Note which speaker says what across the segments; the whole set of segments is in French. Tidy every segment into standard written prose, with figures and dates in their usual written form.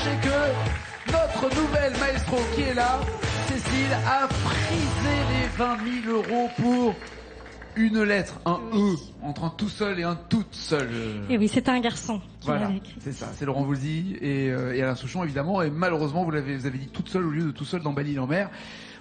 Speaker 1: sachez que notre nouvelle maestro qui est là, Cécile, a frisé les 20 000 € pour une lettre, un E, entre un tout seul et un toute seule.
Speaker 2: Et oui, c'était un garçon qui
Speaker 1: Voilà,
Speaker 2: l'avait écrit.
Speaker 1: c'est ça, c'est Laurent Voulzy et Alain Souchon évidemment, et malheureusement vous avez dit toute seule au lieu de tout seul dans Belle-Île-en-Mer.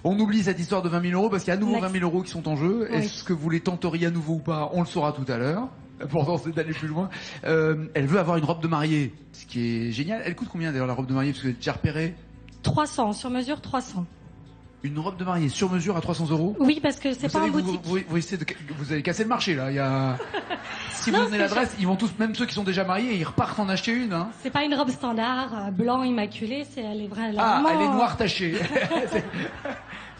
Speaker 1: On oublie cette histoire de 20 000 € parce qu'il y a à nouveau 20 000 € qui sont en jeu. Oui. Est-ce que vous les tenteriez à nouveau ou pas? On le saura tout à l'heure. L'important c'est d'aller plus loin. Elle veut avoir une robe de mariée, ce qui est génial. Elle coûte combien d'ailleurs la robe de mariée, parce que vous êtes déjà repéré?
Speaker 2: 300, sur mesure 300.
Speaker 1: Une robe de mariée sur mesure à 300 €?
Speaker 2: Oui, parce que c'est pas en boutique.
Speaker 1: Vous avez cassé le marché là. Il y a... Si vous donnez l'adresse, ils vont tous, même ceux qui sont déjà mariés, ils repartent en acheter une. Hein.
Speaker 2: C'est pas une robe standard, blanc immaculé, elle est vraiment...
Speaker 1: Ah, elle est noire tachée.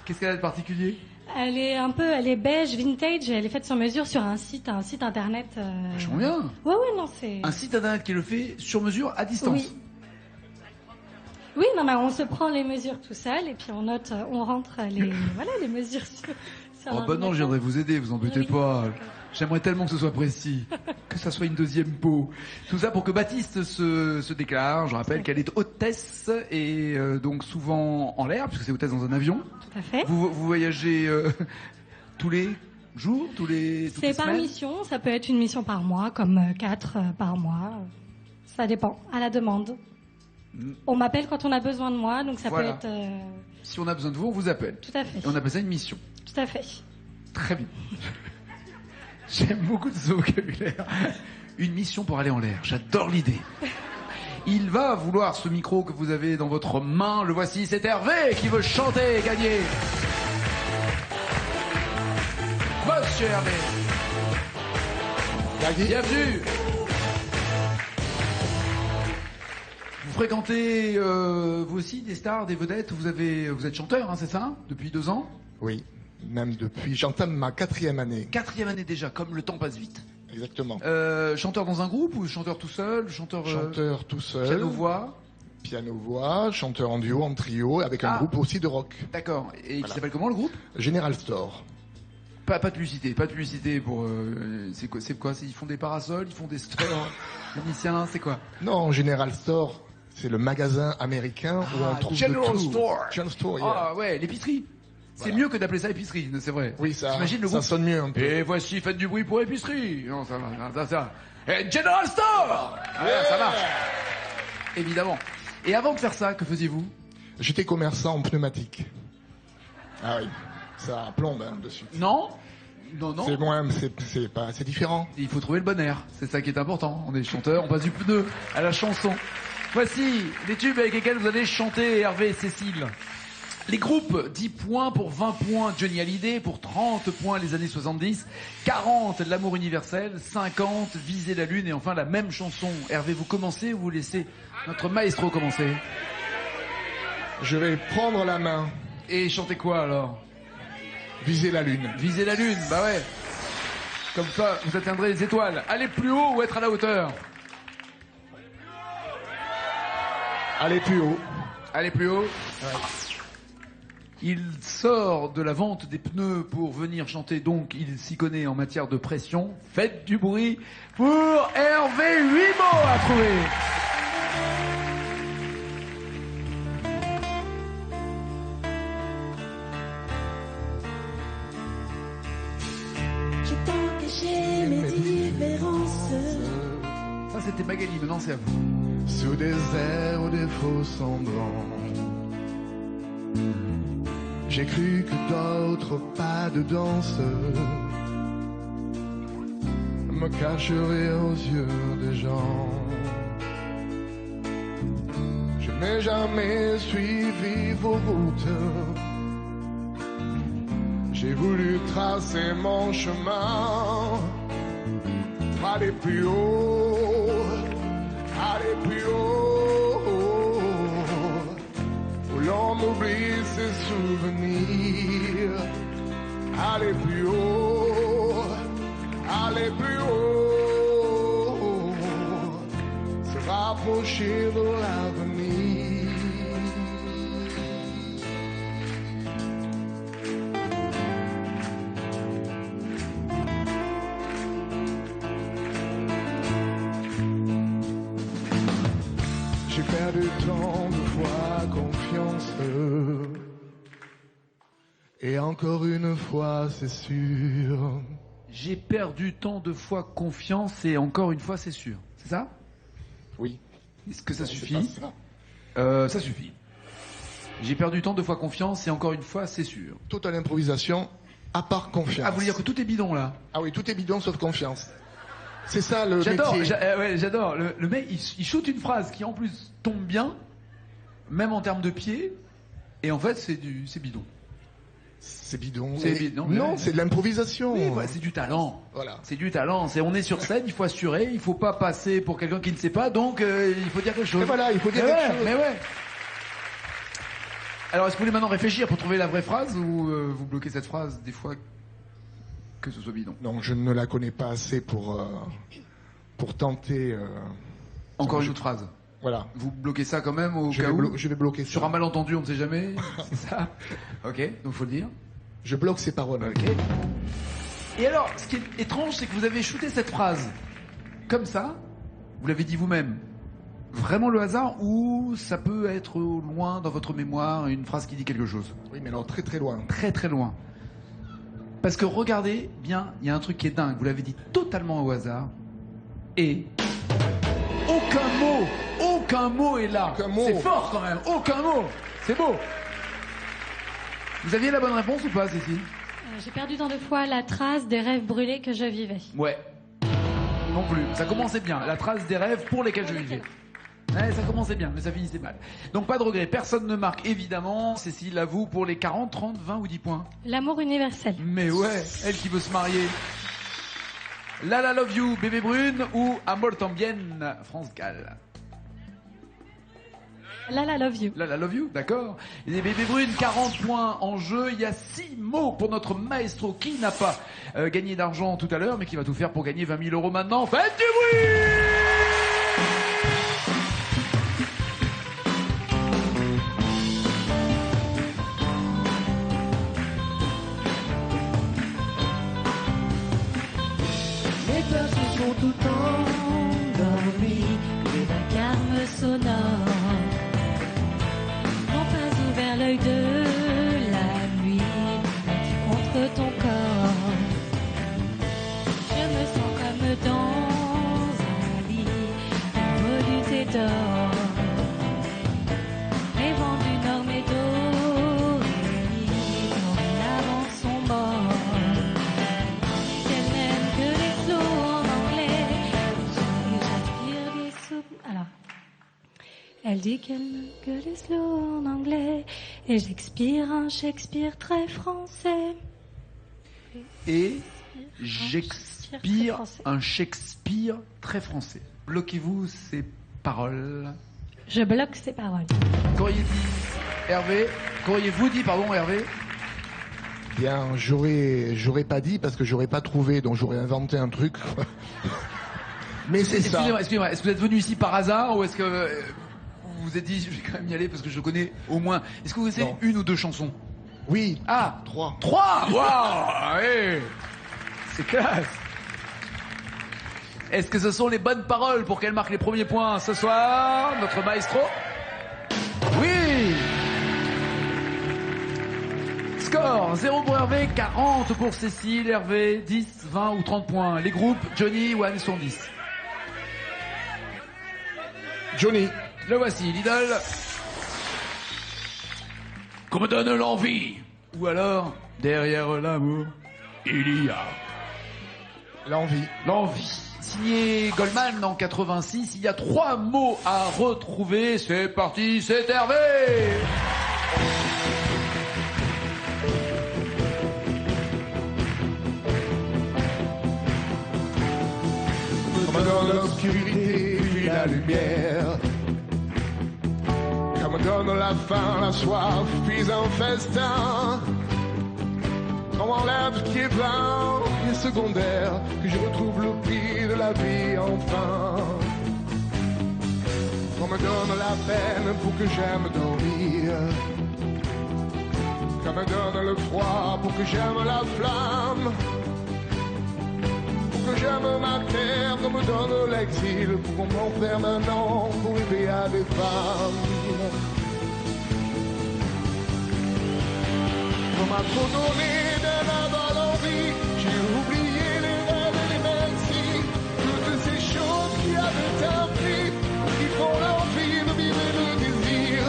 Speaker 1: Qu'est-ce qu'elle a de particulier?
Speaker 2: Elle est beige, vintage, elle est faite sur mesure sur un site internet.
Speaker 1: Vachement bien.
Speaker 2: Ouais, non, c'est...
Speaker 1: Un site internet qui le fait sur mesure à distance.
Speaker 2: Oui. Oui, non, mais on se prend les mesures tout seul et puis on note, on rentre les mesures sur
Speaker 1: oh bah non, je viendrai vous aider, vous embêtez pas. J'aimerais tellement que ce soit précis, que ça soit une deuxième peau. Tout ça pour que Baptiste se déclare. Je rappelle qu'elle est hôtesse et donc souvent en l'air, puisque c'est hôtesse dans un avion.
Speaker 2: Tout à fait.
Speaker 1: Vous voyagez tous les jours, toutes les
Speaker 2: C'est par
Speaker 1: semaines?
Speaker 2: mission, ça peut être une mission par mois, comme 4 par mois. Ça dépend, à la demande. On m'appelle quand on a besoin de moi, donc ça peut être...
Speaker 1: Si on a besoin de vous, on vous appelle.
Speaker 2: Tout à fait.
Speaker 1: Et on appelle ça une mission.
Speaker 2: Tout à fait.
Speaker 1: Très bien. J'aime beaucoup ce vocabulaire. Une mission pour aller en l'air. J'adore l'idée. Il va vouloir ce micro que vous avez dans votre main. Le voici, c'est Hervé qui veut chanter et gagner. Monsieur Hervé. Bienvenue. Vous fréquentez vous aussi des stars, des vedettes. Vous êtes chanteur, hein, c'est ça? Depuis 2 ans?
Speaker 3: Oui, même depuis. J'entame ma 4e année.
Speaker 1: 4e année déjà, comme le temps passe vite.
Speaker 3: Exactement.
Speaker 1: Chanteur dans un groupe ou chanteur tout seul? Chanteur
Speaker 3: tout seul.
Speaker 1: Piano-voix?
Speaker 3: Piano-voix, chanteur en duo, en trio, avec un groupe aussi de rock.
Speaker 1: D'accord. Et qui s'appelle comment le groupe?
Speaker 3: General Store.
Speaker 1: Pas de publicité pour... c'est quoi? Ils font des parasols, ils font des stores vénitiens, c'est quoi?
Speaker 3: Non, General Store, c'est le magasin américain où on trouve
Speaker 1: General
Speaker 3: de tout.
Speaker 1: Store.
Speaker 3: General Store, yeah.
Speaker 1: Ah ouais, l'épicerie. C'est mieux que d'appeler ça épicerie, c'est vrai.
Speaker 3: Oui, ça
Speaker 1: groupe
Speaker 3: sonne mieux un peu.
Speaker 1: Et voici, faites du bruit pour épicerie. Non, ça va, ça. Et General Store. Ouais, ça marche. Évidemment. Et avant de faire ça, que faisiez-vous?
Speaker 3: J'étais commerçant en pneumatique. Ah oui, ça plombe dessus.
Speaker 1: Non.
Speaker 3: C'est moins, c'est différent.
Speaker 1: Il faut trouver le bon air, c'est ça qui est important. On est chanteur, on passe du pneu à la chanson. Voici les tubes avec lesquels vous allez chanter, Hervé et Cécile. Les groupes, 10 points pour 20 points Johnny Hallyday, pour 30 points les années 70, 40 L'amour universel, 50 Viser la lune et enfin la même chanson. Hervé, vous commencez ou vous laissez notre maestro commencer?
Speaker 3: Je vais prendre la main.
Speaker 1: Et chanter quoi alors?
Speaker 3: Viser la lune.
Speaker 1: Viser la lune, bah ouais. Comme ça, vous atteindrez les étoiles. Aller plus haut ou être à la hauteur?
Speaker 3: Aller plus haut.
Speaker 1: Aller plus haut.
Speaker 3: Ouais.
Speaker 1: Il sort de la vente des pneus pour venir chanter, donc il s'y connaît en matière de pression. Faites du bruit pour Hervé, 8 mots à trouver.
Speaker 4: J'ai tant caché mes différences.
Speaker 1: Ça c'était Magali, maintenant c'est à vous.
Speaker 3: Sous des airs ou des faux semblants, j'ai cru que d'autres pas de danse me cacheraient aux yeux des gens. Je n'ai jamais suivi vos routes. J'ai voulu tracer mon chemin, aller plus haut, aller plus haut, où l'on oublie ses souvenirs. Aller plus haut, aller plus haut, se rapprocher de l'avenir. J'ai perdu tant de fois confiance. Et encore une fois, c'est sûr.
Speaker 1: J'ai perdu tant de fois confiance et encore une fois, c'est sûr. C'est ça?
Speaker 3: Oui.
Speaker 1: Est-ce que ça
Speaker 3: Non, c'est
Speaker 1: suffit?
Speaker 3: pas ça.
Speaker 1: Ça suffit. J'ai perdu tant de fois confiance et encore une fois, c'est sûr.
Speaker 3: Totale improvisation, à part confiance.
Speaker 1: Ah, vous voulez dire que tout est bidon là?
Speaker 3: Ah oui, tout est bidon sauf confiance. C'est ça le
Speaker 1: J'adore,
Speaker 3: métier.
Speaker 1: ouais, j'adore. Le mec, il shoot une phrase qui en plus tombe bien, même en termes de pied, et en fait, c'est bidon.
Speaker 3: C'est bidon.
Speaker 1: C'est bidon,
Speaker 3: Non,
Speaker 1: ouais.
Speaker 3: c'est de l'improvisation.
Speaker 1: Oui, ouais, c'est du talent.
Speaker 3: Voilà.
Speaker 1: C'est du talent. On est sur scène, il faut assurer, il faut pas passer pour quelqu'un qui ne sait pas, donc il faut dire quelque chose.
Speaker 3: Et voilà, il faut dire
Speaker 1: Mais
Speaker 3: quelque
Speaker 1: ouais,
Speaker 3: chose.
Speaker 1: Mais ouais. Alors, est-ce que vous voulez maintenant réfléchir pour trouver la vraie phrase ou vous bloquez cette phrase des fois que ce soit bidon?
Speaker 3: Non, je ne la connais pas assez pour tenter.
Speaker 1: Encore une autre phrase.
Speaker 3: Voilà.
Speaker 1: Vous bloquez ça quand même au cas où?
Speaker 3: Je vais bloquer ça.
Speaker 1: Sur un malentendu, on ne sait jamais. C'est ça? Ok, donc faut le dire.
Speaker 3: Je bloque ces paroles.
Speaker 1: Ok. Et alors, ce qui est étrange, c'est que vous avez shooté cette phrase comme ça. Vous l'avez dit vous-même. Vraiment le hasard ou ça peut être au loin dans votre mémoire une phrase qui dit quelque chose?
Speaker 3: Oui, mais alors très très loin.
Speaker 1: Très très loin. Parce que regardez bien, il y a un truc qui est dingue. Vous l'avez dit totalement au hasard. Et aucun mot est là.
Speaker 3: Aucun mot.
Speaker 1: C'est fort quand même. Aucun mot. C'est beau. Vous aviez la bonne réponse ou pas, Cécile?
Speaker 2: J'ai perdu tant de fois la trace des rêves brûlés que je vivais.
Speaker 1: Ouais. Non plus. Ça commençait bien. La trace des rêves pour lesquels je vivais. Ouais, ça commençait bien, mais ça finissait mal. Donc pas de regret. Personne ne marque, évidemment. Cécile, à vous pour les 40, 30, 20 ou 10 points.
Speaker 2: L'amour universel.
Speaker 1: Mais ouais, elle qui veut se marier. La la love you, bébé brune ou Amor tambien, France Gall.
Speaker 2: La love you.
Speaker 1: La love you, d'accord. Les bébés brunes, 40 points en jeu. Il y a 6 mots pour notre maestro qui n'a pas gagné d'argent tout à l'heure, mais qui va tout faire pour gagner 20 000 euros maintenant. Faites du bruit!
Speaker 4: Les peurs se sont tout endormies, les vacarmes sonores n'ont pas ouvert l'œil de la nuit, battu contre ton corps. Je me sens comme dans un lit, volupté d'or. Les vents du nord m'édorent, quand l'avant son bord. Qu'elle n'aime que les flots en anglais. J'aspire des soupes. Alors, elle dit qu'elle n'aime que les slows en anglais. Et j'expire un Shakespeare très français.
Speaker 1: Et j'expire un Shakespeare très français. Bloquez-vous ces paroles.
Speaker 2: Je bloque ces paroles.
Speaker 1: Qu'auriez-vous dit, pardon, Hervé?
Speaker 3: Bien, j'aurais pas dit parce que j'aurais pas trouvé, donc j'aurais inventé un truc. Mais c'est ça.
Speaker 1: Excusez-moi, est-ce que vous êtes venu ici par hasard ou est-ce que vous vous êtes dit, je vais quand même y aller parce que je connais au moins. Est-ce que vous connaissez
Speaker 3: Non.
Speaker 1: une ou deux chansons?
Speaker 3: Oui.
Speaker 1: Ah,
Speaker 3: 3.
Speaker 1: 3. Waouh, ouais. C'est classe. Est-ce que ce sont les bonnes paroles pour qu'elle marque les premiers points ce soir, notre maestro? Oui. Score 0 pour Hervé, 40 pour Cécile. Hervé 10, 20 ou 30 points. Les groupes Johnny ou Anne sont 10.
Speaker 3: Johnny.
Speaker 1: Le voici, l'idole. Qu'on me donne l'envie. Ou alors, derrière l'amour, il y a
Speaker 3: L'envie.
Speaker 1: l'envie. Signé Goldman en 86, il y a 3 mots à retrouver. C'est parti, c'est Hervé.
Speaker 3: Comme dans l'obscurité, puis la lumière. Comme donne la faim, la soif, puis un festin. On m'enlève qui est vain et secondaire, que je retrouve le prix de la vie enfin. On me donne la peine pour que j'aime dormir. Comme me donne le froid pour que j'aime la flamme. Pour que j'aime ma terre D'autres me donnent l'exil pour qu'on m'enferme un an pour rêver à des femmes. On m'a trop donné d'un avoir l'envie, j'ai oublié les rêves et les merci, toutes ces choses qui avaient un prix, qui font l'envie de vivre le désir.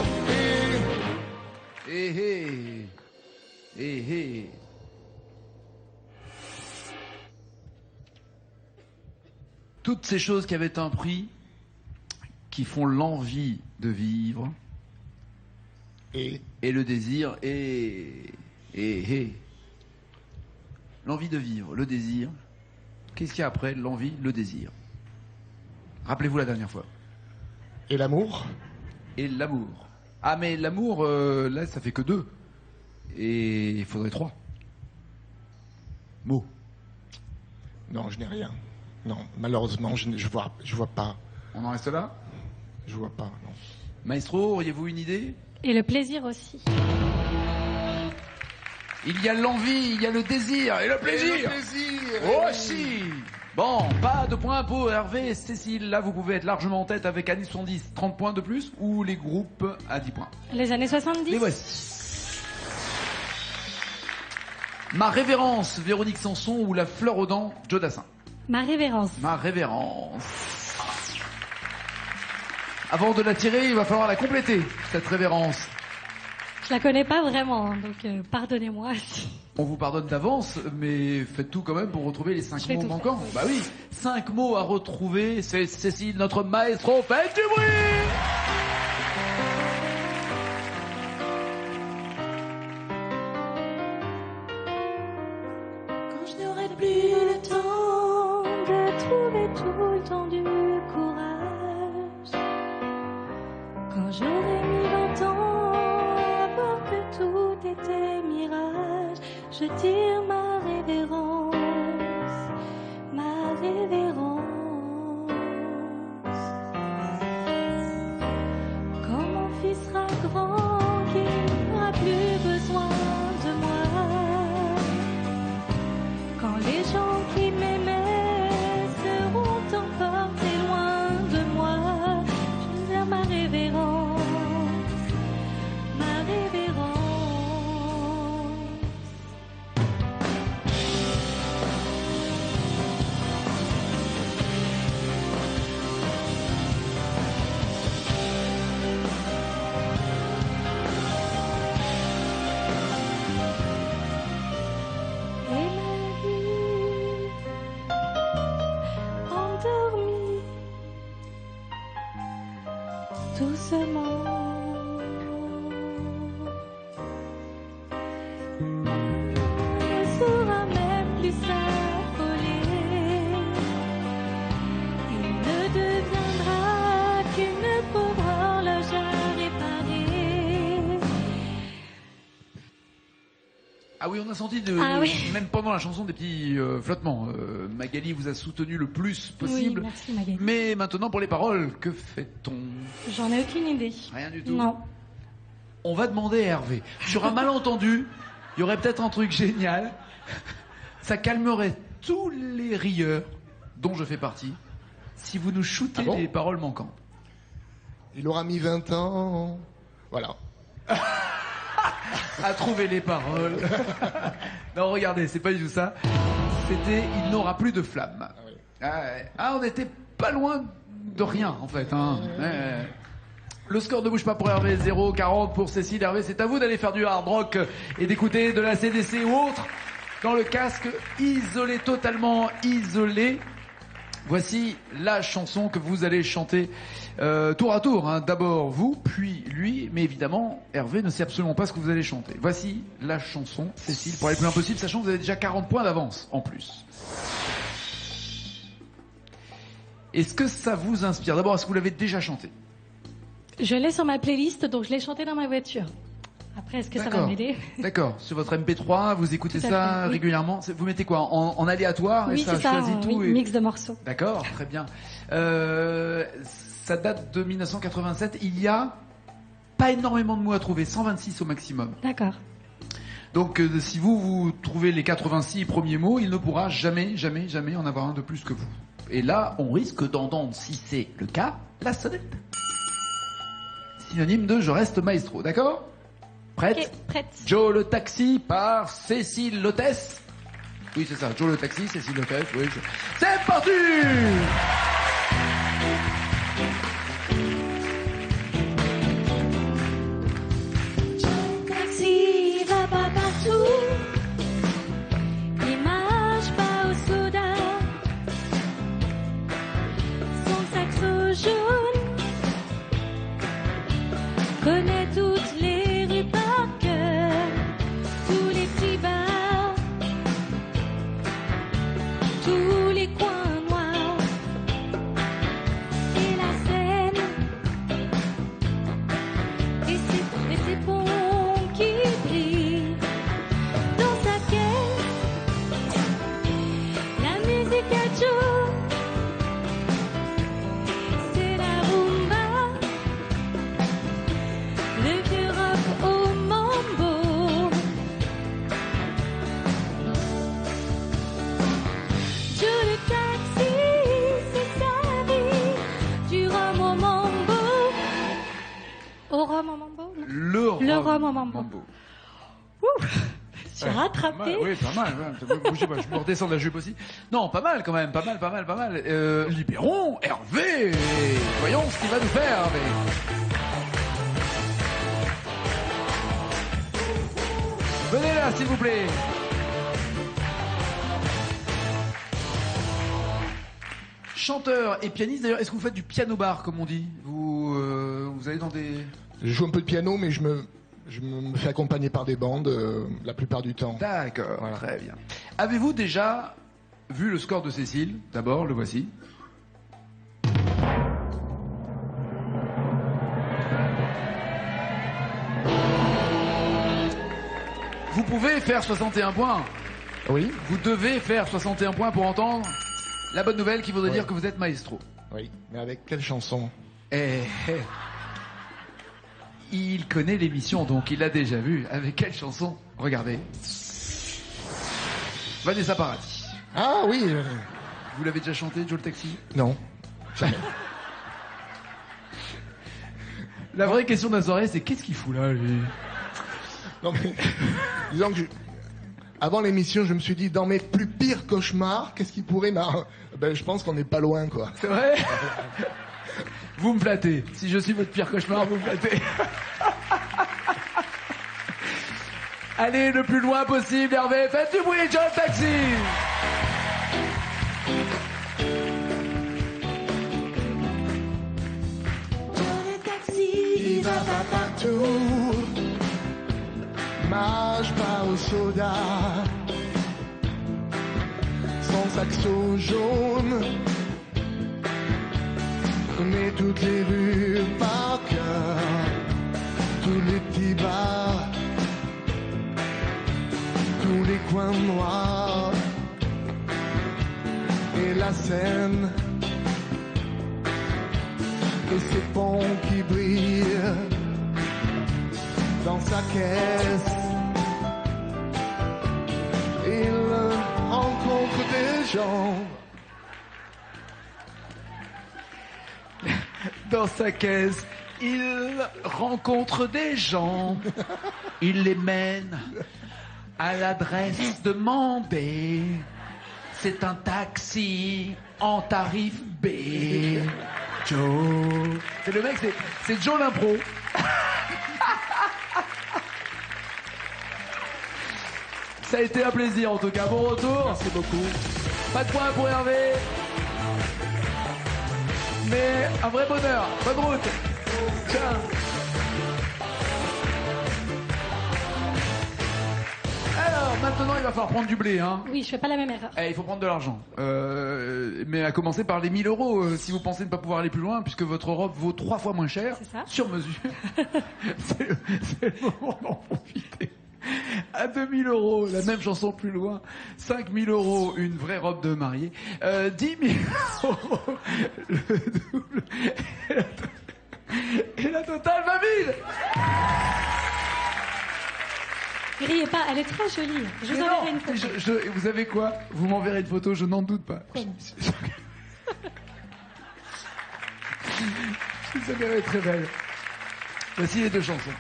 Speaker 1: Toutes ces choses qui avaient un prix, qui font l'envie de vivre, et le désir, l'envie de vivre, le désir. Qu'est-ce qu'il y a après l'envie, le désir? Rappelez-vous la dernière fois.
Speaker 3: Et l'amour?
Speaker 1: Et l'amour. Ah mais l'amour, là ça fait que 2. Et il faudrait 3 mots.
Speaker 3: Non, je n'ai rien. Non, malheureusement, je vois pas.
Speaker 1: On en reste là?
Speaker 3: Je vois pas, non.
Speaker 1: Maestro, auriez-vous une idée?
Speaker 2: Et le plaisir aussi.
Speaker 1: Il y a l'envie, il y a le désir et le plaisir.
Speaker 3: Et le plaisir
Speaker 1: aussi. Bon, pas de points pour Hervé et Cécile. Là, vous pouvez être largement en tête avec années 70, 30 points de plus, ou les groupes à 10 points.
Speaker 2: Les années 70.
Speaker 1: Les voici. Ma révérence, Véronique Sanson, ou La fleur aux dents, Joe Dassin.
Speaker 2: Ma révérence.
Speaker 1: Ma révérence. Avant de la tirer, il va falloir la compléter, cette révérence.
Speaker 2: Je la connais pas vraiment, donc pardonnez-moi.
Speaker 1: On vous pardonne d'avance, mais faites tout quand même pour retrouver les 5 mots manquants.
Speaker 2: Oui.
Speaker 1: Bah oui, 5 mots à retrouver. C'est Cécile, notre maestro. Faites du bruit!
Speaker 4: Quand je n'aurai plus le temps de trouver tout le temps du courage, quand j'aurai mis 20 ans à voir que tout était mirage, je tire ma révérence, ma révérence. Quand mon fils sera grand, qu'il n'aura plus besoin de moi, quand les gens qui m'aimaient seront emportés loin de moi, je vais vers ma révérence, ma révérence. Et ma vie endormie doucement ne saura même plus s'affoler. Il ne deviendra qu'une pauvre horloge à réparer.
Speaker 1: Ah oui, on a senti
Speaker 2: Ah oui.
Speaker 1: même pendant la chanson des petits flottements. Magali vous a soutenu le plus possible.
Speaker 2: Oui, merci Magali.
Speaker 1: Mais maintenant pour les paroles, que fait-on?
Speaker 2: J'en ai aucune idée.
Speaker 1: Rien du tout.
Speaker 2: Non.
Speaker 1: On va demander à Hervé. Sur un malentendu, il y aurait peut-être un truc génial. Ça calmerait tous les rieurs, dont je fais partie, si vous nous shootez
Speaker 3: Ah bon
Speaker 1: les paroles manquantes.
Speaker 3: Il aura mis 20 ans. Voilà.
Speaker 1: À trouver les paroles. Non, regardez, c'est pas du tout ça. C'était « Il n'aura plus de flamme ».
Speaker 3: Ah oui.
Speaker 1: Ah, on était pas loin de rien, en fait. Hein. Ouais. Le score ne bouge pas pour Hervé, 0,40 pour Cécile. Hervé, c'est à vous d'aller faire du hard rock et d'écouter de la CDC ou autre dans le casque, isolé, totalement isolé. Voici la chanson que vous allez chanter tour à tour. Hein. D'abord vous, puis lui, mais évidemment, Hervé ne sait absolument pas ce que vous allez chanter. Voici la chanson, Cécile, pour aller plus loin possible, sachant que vous avez déjà 40 points d'avance en plus. Est-ce que ça vous inspire? D'abord, est-ce que vous l'avez déjà chanté?
Speaker 2: Je l'ai sur ma playlist, donc je l'ai chanté dans ma voiture. Après, est-ce que ça va
Speaker 1: D'accord.
Speaker 2: m'aider?
Speaker 1: D'accord. Sur votre MP3, vous écoutez
Speaker 2: Tout à
Speaker 1: ça
Speaker 2: fait, oui.
Speaker 1: régulièrement. Vous mettez quoi en aléatoire et
Speaker 2: Oui,
Speaker 1: ça
Speaker 2: c'est ça,
Speaker 1: choisit tout
Speaker 2: oui,
Speaker 1: et...
Speaker 2: mix de morceaux.
Speaker 1: D'accord, très bien. Ça date de 1987. Il y a pas énormément de mots à trouver, 126 au maximum.
Speaker 2: D'accord.
Speaker 1: Donc si vous trouvez les 86 premiers mots, il ne pourra jamais en avoir un de plus que vous. Et là, on risque d'entendre, si c'est le cas, la sonnette. Synonyme de je reste maestro, d'accord? Prête?
Speaker 2: Ok, prête.
Speaker 1: Joe le taxi par Cécile l'hôtesse. Oui, c'est ça, Joe le taxi, Cécile l'hôtesse. Oui, c'est parti!
Speaker 4: Taxi va pas partout, il marche pas au soda, son saxo jaune connaît toutes les rues par cœur, tous les petits bars, tous les coins noirs et la Seine et ses ponts qui brillent dans sa caisse. La musique à Joe, c'est la rumba, le vieux rock au mambo. Joe le taxi, c'est sa vie, du rhum au mambo.
Speaker 2: Au rhum en mambo. non
Speaker 1: Le
Speaker 2: rhum au mambo. Ouh, je suis rattrapée.
Speaker 1: Oui, pas mal. Ouais. Bougez pas, je me redescends de la jupe aussi. Non, pas mal quand même, pas mal. Libérons Hervé. Voyons ce qu'il va nous faire, Hervé. Venez là, s'il vous plaît. Chanteur et pianiste, d'ailleurs, est-ce que vous faites du piano bar, comme on dit? Vous allez dans des...
Speaker 3: Je joue un peu de piano, mais je me fais accompagner par des bandes la plupart du temps.
Speaker 1: D'accord,
Speaker 3: Voilà.
Speaker 1: très bien. Avez-vous déjà vu le score de Cécile? D'abord, le voici. Vous pouvez faire 61 points.
Speaker 3: Oui,
Speaker 1: Vous devez faire 61 points pour entendre la bonne nouvelle qui voudrait dire que vous êtes maestro.
Speaker 3: oui. Mais avec quelle chanson?
Speaker 1: Il connaît l'émission, donc il l'a déjà vu. Avec quelle chanson? Regardez. Vanessa Paradis.
Speaker 3: Ah oui.
Speaker 1: Vous l'avez déjà chanté, Joe le Taxi?
Speaker 3: Non. Jamais.
Speaker 1: La vraie question de la soirée, c'est qu'est-ce qu'il fout là, lui?
Speaker 3: Non mais disons que avant l'émission, je me suis dit dans mes plus pires cauchemars, qu'est-ce qui pourrait Ben je pense qu'on n'est pas loin quoi.
Speaker 1: C'est vrai? Vous me flattez. Si je suis votre pire cauchemar, vous me flattez. Allez, le plus loin possible, Hervé. Faites du bruit, Joe le Taxi.
Speaker 4: Le taxi
Speaker 3: Il va pas partout, marche pas au soda, son saxo jaune connaît toutes les rues par cœur, tous les petits bars, tous les coins noirs et la Seine et ses ponts qui brillent dans sa caisse. Il rencontre des gens
Speaker 1: Dans sa caisse, il rencontre des gens. Il les mène à l'adresse demandée. C'est un taxi en tarif B. Joe. C'est le mec, c'est Joe l'impro. Ça a été un plaisir en tout cas. Bon retour. Merci beaucoup. Pas de points pour Hervé. Mais un vrai bonheur. Bonne route. Tiens. Alors, maintenant, il va falloir prendre du blé, hein.
Speaker 2: Oui, je fais pas la même erreur.
Speaker 1: Il faut prendre de l'argent. Mais à commencer par les 1000 euros, si vous pensez ne pas pouvoir aller plus loin, puisque votre robe vaut 3 fois moins cher,
Speaker 2: C'est ça.
Speaker 1: sur mesure. c'est le moment d'en profiter. À 2000 euros, la même chanson plus loin. 5000 euros, une vraie robe de mariée. 10 000 euros, le double. Et la totale, 20 000.
Speaker 2: Riez pas, elle est très jolie. Je vous
Speaker 1: Mais
Speaker 2: enverrai
Speaker 1: non,
Speaker 2: une photo.
Speaker 1: vous savez quoi? Vous m'enverrez une photo, je n'en doute pas.
Speaker 2: Promis.
Speaker 1: Ça mérite très belle. Voici les deux chansons.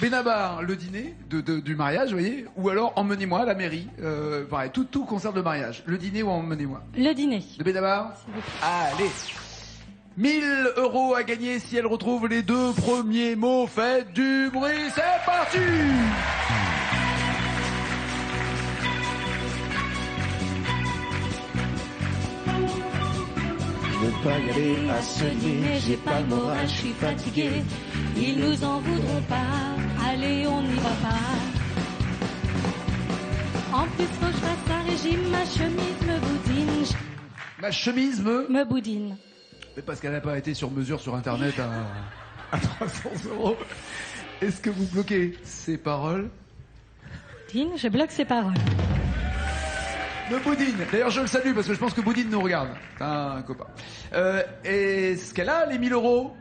Speaker 1: Benabar, le dîner du mariage, vous voyez, ou alors Emmenez-moi à la mairie. Pareil, tout concerne le mariage. Le dîner ou Emmenez-moi.
Speaker 2: Le dîner.
Speaker 1: De Benabar.
Speaker 2: S'il vous plaît.
Speaker 1: Allez. 1000 € à gagner si elle retrouve les deux premiers mots. Faites du bruit, c'est parti.
Speaker 3: Je veux pas y aller à ce dîner, j'ai pas le moral, je suis fatigué.
Speaker 4: Ils nous en voudront pas, allez on n'y va pas. En plus faut que je fasse un régime, ma chemise me boudine.
Speaker 1: Ma chemise
Speaker 2: Me boudine.
Speaker 1: Mais parce qu'elle n'a pas été sur mesure sur internet à 300 €. Est-ce que vous bloquez ces paroles?
Speaker 2: Boudine, je bloque ses paroles.
Speaker 1: De Boudine. D'ailleurs, je le salue parce que je pense que Boudine nous regarde. C'est un copain. Est-ce qu'elle a les 1000 €?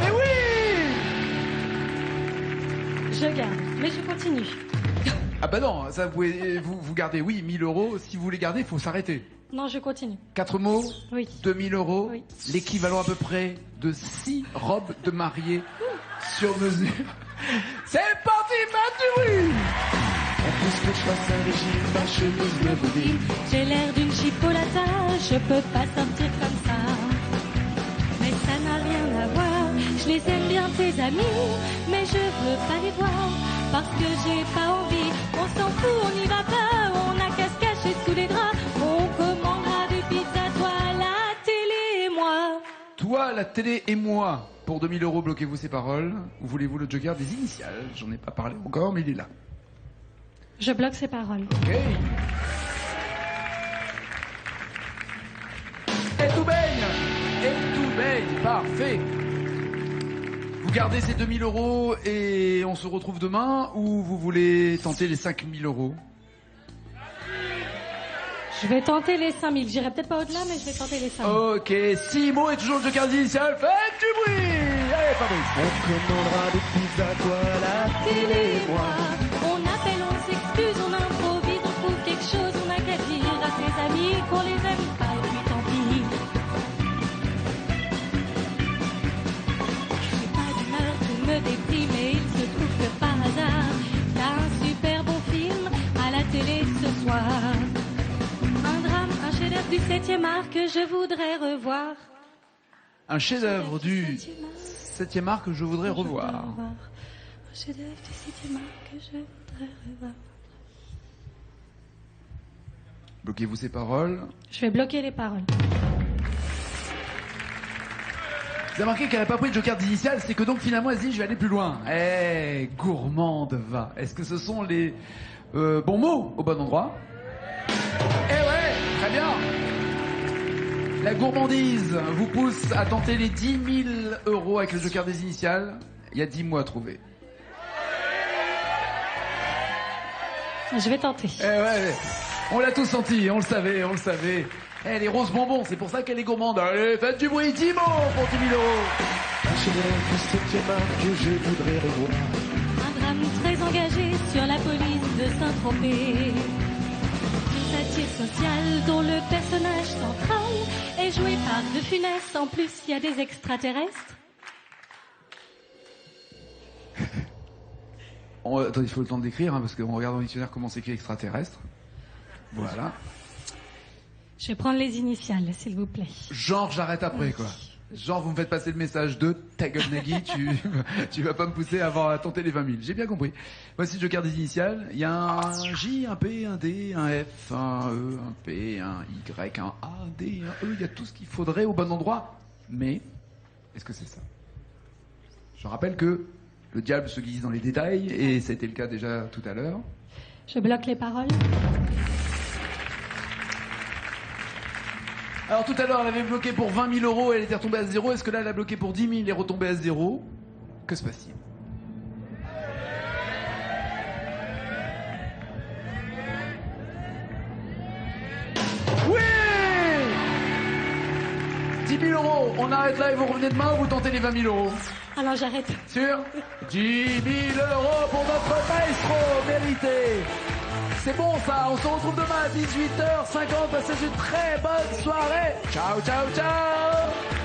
Speaker 1: Mais oui!
Speaker 2: Je garde, mais je continue.
Speaker 1: Ah bah non, ça vous gardez, oui, 1000 €. Si vous les gardez, il faut s'arrêter.
Speaker 2: Non, je continue.
Speaker 1: 4 mots,
Speaker 2: Oui.
Speaker 1: 2000 €,
Speaker 2: Oui.
Speaker 1: l'équivalent à peu près de 6 robes de mariée sur mesure. C'est parti, faites du bruit!
Speaker 3: En plus que je fasse un régime, ma chemise me boudine.
Speaker 4: J'ai l'air d'une chipolata, je peux pas sortir comme ça. Mais ça n'a rien à voir, je les aime bien tes amis, mais je veux pas les voir, parce que j'ai pas envie. On s'en fout, on n'y va pas, on a qu'à se cacher sous les draps. On commandera des pizzas, toi, la télé et moi.
Speaker 1: Toi, la télé et moi. Pour 2000 €, bloquez-vous ces paroles. Ou voulez-vous le joker des initiales? J'en ai pas parlé encore, mais il est là.
Speaker 2: Je bloque ses paroles.
Speaker 1: Ok. Et tout baigne, parfait. Vous gardez ces 2000 € et on se retrouve demain, ou vous voulez tenter les 5000 €?
Speaker 2: Je vais tenter les 5000. J'irai peut-être pas au-delà, mais je vais tenter les 5000.
Speaker 1: Ok, 6 mots et toujours le joker des initiales. Faites du bruit. Allez, Fabrice.
Speaker 3: On commandera des pizzas, toi, la télé et moi.
Speaker 4: On appelle, on s'excuse, on improvise, on trouve quelque chose, on a qu'à dire à ses amis qu'on les aime pas, et puis tant pis. Je suis pas d'humeur, tout me déprime, et il se trouve que par hasard, y a un super bon film à la télé ce soir. Un drame, un chef-d'œuvre du 7e art que je voudrais revoir.
Speaker 1: Un chef-d'œuvre du 7e art que je voudrais revoir.
Speaker 4: Un chef-d'œuvre du 7e art que je voudrais revoir.
Speaker 1: Bloquez-vous ces paroles.
Speaker 2: Je vais bloquer les paroles.
Speaker 1: Vous avez remarqué qu'elle n'a pas pris le joker d'initial, c'est que donc finalement elle se dit je vais aller plus loin. Eh, gourmande va. Est-ce que ce sont les bons mots au bon endroit? Eh ouais, très bien. La gourmandise vous pousse à tenter les 10 000 € avec le joker des initiales. Il y a 10 mots à trouver.
Speaker 2: Je vais tenter.
Speaker 1: Eh ouais, on l'a tous senti, on le savait. Eh, les roses bonbons, c'est pour ça qu'elle est gourmande. Allez, faites du bruit, 10 mots pour 10 000 €.
Speaker 3: Un chef-d'œuvre du 7e art que je voudrais revoir.
Speaker 4: Un drame très engagé sur la police de Saint-Tropez. Une satire sociale dont le personnage central est joué par De Funès. En plus, il y a des extraterrestres.
Speaker 1: Attends, il faut le temps d'écrire, parce qu'on regarde dans le dictionnaire comment s'écrit extraterrestre. Voilà.
Speaker 2: Je vais prendre les initiales, s'il vous plaît.
Speaker 1: Genre, j'arrête après, quoi. Genre, vous me faites passer le message de ta gueule, Nagui, tu vas pas me pousser à tenter les 20 000. J'ai bien compris. Voici le joker des initiales. Il y a un J, un P, un D, un F, un E, un P, un Y, un A, un D, un E. Il y a tout ce qu'il faudrait au bon endroit. Mais, est-ce que c'est ça? Je rappelle que le diable se guise dans les détails, et ça a été le cas déjà tout à l'heure.
Speaker 2: Je bloque les paroles.
Speaker 1: Alors tout à l'heure, elle avait bloqué pour 20 000 €, elle était retombée à 0. Est-ce que là, elle a bloqué pour 10 000 et est retombée à 0? Que se passe-t-il? Oui! 10 000 €, on arrête là et vous revenez demain ou vous tentez les 20 000 €?
Speaker 2: Alors j'arrête.
Speaker 1: Sûr? 10 000 € pour notre maestro mérité. C'est bon ça, on se retrouve demain à 18h50. Passez une très bonne soirée. Ciao, ciao, ciao.